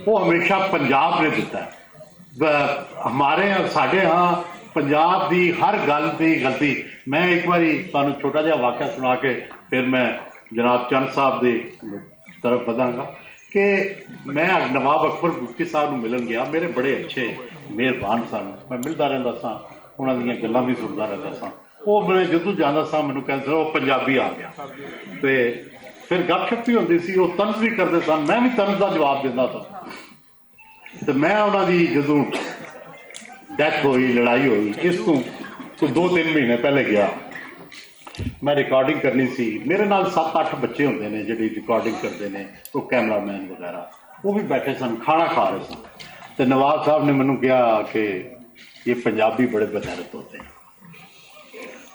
वो हमेशा पंजाब ने दिता है। हमारे साढ़े हाँ पंजाब की हर गल की गलती। मैं एक बार तुहानूं छोटा जिहा वाक़या सुना के फिर मैं जनाब चंद साहब की तरफ बढ़ांगा कि मैं नवाब अकबर बुगटी साहब नूं मिलन गया। मेरे बड़े अच्छे मेहरबान सन, मैं मिलता रहिंदा सां, उन्हां दीयां गल्लां भी सुनदा रहिंदा सां। वो मैं जदों जांदा सां मैनूं कहंदे वो पंजाबी आ गया, तो फिर गपशप भी होंदी सी, वो तंज भी करते सन, मैं भी तंज का जवाब दिंदा था। तो मैं उन्हां दी जदों डैथ हुई, लड़ाई हुई, इस तो 2-3 महीने पहले गया, मैं रिकॉर्डिंग करनी सी। मेरे नाल 7-8 बच्चे होंदे ने जिहड़े रिकॉर्डिंग करते हैं, वो कैमरामैन वगैरह, वो भी बैठे सन, खाना खा रहे सन। तो नवाब साहब ने मैनूं कहा कि ये पंजाबी बड़े बेगैरत होते हैं।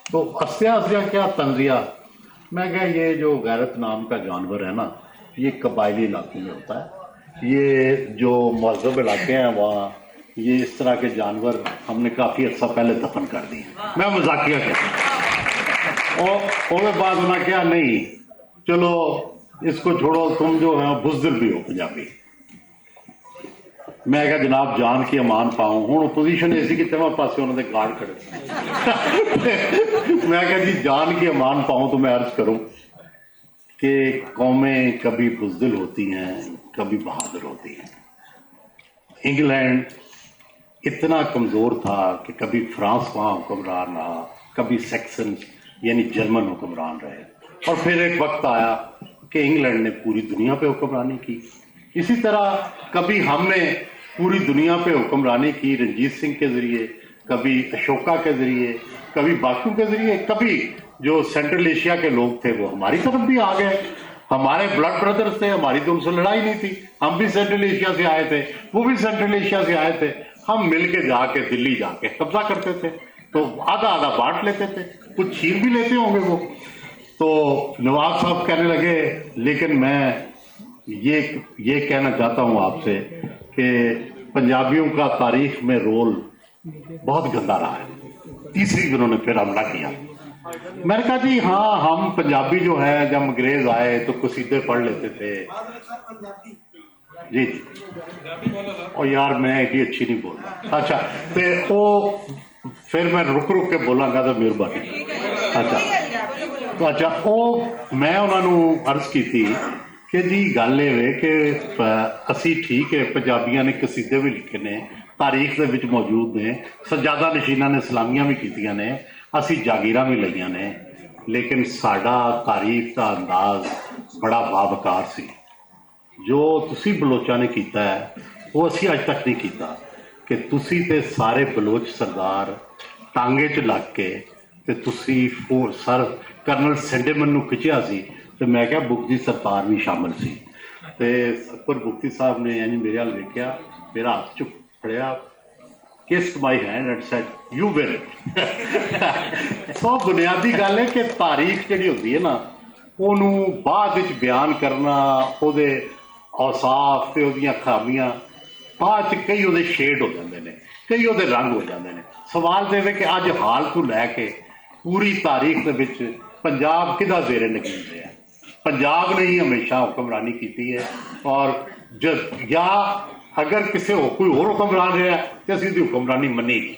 तो हंसया हंसया क्या तंजिया, मैं कहा ये जो गैरत नाम का जानवर है ना, ये कबायली इलाकों में होता है, ये जो महज़ब इलाके हैं वहाँ ये इस तरह के जानवर हमने काफ़ी अर्सा पहले दफन कर दिए। मैं मजाकिया कहता और उसके बाद उन्होंने कहा नहीं चलो इसको छोड़ो, तुम जो है बुज़दिल भी हो पंजाबी। मैं कहा जनाब जान की अमान पाऊँ, हूँ पोजीशन ऐसी कि चौं पासे उन्होंने गार्ड खड़े। मैं कहा जी जान की अमान पाऊँ तो मैं अर्ज करूँ कि कौमें कभी बुज़दिल होती हैं, कभी बहादुर होती हैं। इंग्लैंड इतना कमज़ोर था कि कभी फ्रांस वहाँ हुक्मरान रहा, कभी सेक्सन यानी जर्मन हुक्मरान रहे, और फिर एक वक्त आया कि इंग्लैंड ने पूरी दुनिया पे हुक्मरानी की। इसी तरह कभी हमने पूरी दुनिया पे हुक्मरानी की रंजीत सिंह के ज़रिए, कभी अशोका के ज़रिए, कभी बाकियों के ज़रिए, कभी जो सेंट्रल एशिया के लोग थे वो हमारी तरफ भी आ गए। हमारे ब्लड ब्रदर्स थे, हमारी तो उनसे लड़ाई नहीं थी, हम भी सेंट्रल एशिया से आए थे, वो भी सेंट्रल एशिया से आए थे। हम मिलके जाके दिल्ली जाके कब्जा करते थे, तो आधा आधा बांट लेते थे, कुछ छीन भी लेते होंगे वो। तो नवाब साहब कहने लगे लेकिन मैं ये कहना चाहता हूँ आपसे कि पंजाबियों का तारीख में रोल बहुत गंदा रहा है। तीसरी दिन उन्होंने फिर हमला किया। मैंने कहा जी हाँ हम पंजाबी जो है जब अंग्रेज आए तो कसीदे पढ़ लेते थे जी। और यार मैं ये अच्छी नहीं बोल रहा। अच्छा तो वो फिर मैं रुक रुक के बोलांगा तो मेहरबानी। अच्छा वो मैं उन्होंने अर्ज की थी कि जी गल ये कि असी ठीक है पंजाबियों ने कसीदे भी लिखे ने, तारीख के विच मौजूद ने, सजादा नशीना ने सलामियां भी कीतियां ने, असी जागीरां भी लईयां ने, लेकिन साडा तारीख का अंदाज बड़ा बावकार सी। जो तुसी बलोचा ने कीता है वो असी अज तक नहीं कीता कि तुसी ते सारे बलोच सरदार टांगे च लग के ते तुसी सर कर्नल सेंडेमन नूं खिंचिया सी। तो मैं क्या बुगटी सरदार भी शामिल सी। ते अकबर बुगटी साहब ने इंज मेरे हाल वेख्या, मेरा हाथ चुप फड़िया, kissed my hand and said you win it. सो बुनियादी गल है कि तारीख जिहड़ी हुंदी है ना ओनू बाद विच बयान करना, ओहदे औसाफ ते ओहदियां खामियां बाद च कई ओहदे शेड हो जाते हैं, कई ओहदे रंग हो जाते हैं। सवाल ये कि अज हाल तो लैके पूरी तारीख दे विच पंजाब किहदा ज़ेरे नगीन रहा है। पंजाब ने ही हमेशा हुक्मरानी की है, और या अगर किसी कोई होर हुक्मरान रहा है तो असीं उहदी हुक्मरानी मनीगी।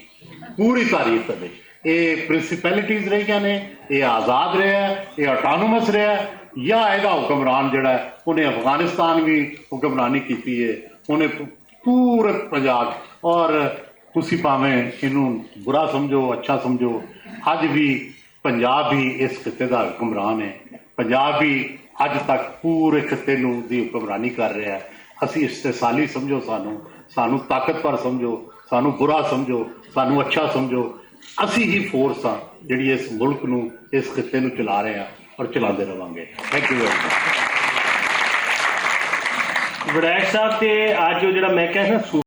पूरी तारीख दे विच ये प्रिंसीपैलिटीज़ रही ने, ये आज़ाद रहा है, ये ऑटोनोमस रहा है, या यदा हुक्मरान जिहड़ा है उन्हें अफगानिस्तान भी हुक्मरानी की है, उन्हें पूरे पंजाब। और तुसी भावें इनू बुरा समझो अच्छा समझो, अज भी पंजाब ही इस खिते का हुक्मरान है। पंजाब भी अज तक पूरे खिते नूं दी हुक्मरानी कर रहा है। असी इस्तेसाली समझो, सानू ताकतवर समझो, सानू बुरा समझो, सानू अच्छा समझो, असी ही फोर्स हाँ जिहड़ी इस मुल्क नूं इस खिते नूं चला रहे हैं और चलाते रहांगे। Thank you very much. विधायक साहब ते अज जो जिहड़ा मैं कहा